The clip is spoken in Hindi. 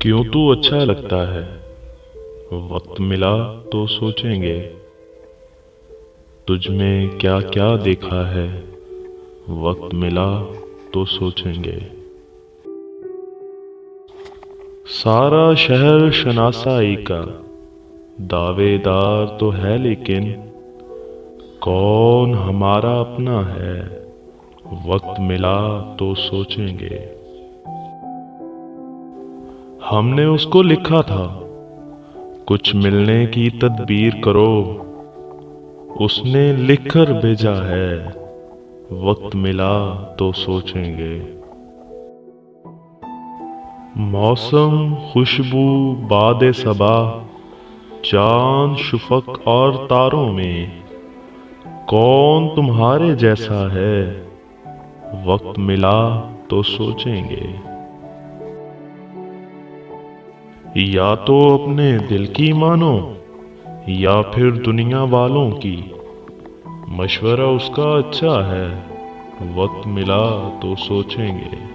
क्यों तू अच्छा लगता है। वक्त मिला तो सोचेंगे तुझ में क्या क्या देखा है। वक्त मिला तो सोचेंगे। सारा शहर शनासाई का दावेदार तो है, लेकिन कौन हमारा अपना है। वक्त मिला तो सोचेंगे। हमने उसको लिखा था कुछ मिलने की तदबीर करो। उसने लिखकर भेजा है वक्त मिला तो सोचेंगे। मौसम, खुशबू, बादे सबा, चांद, शुफक और तारों में कौन तुम्हारे जैसा है। वक्त मिला तो सोचेंगे। या तो अपने दिल की मानो या फिर दुनिया वालों की। मशवरा उसका अच्छा है। वक्त मिला तो सोचेंगे।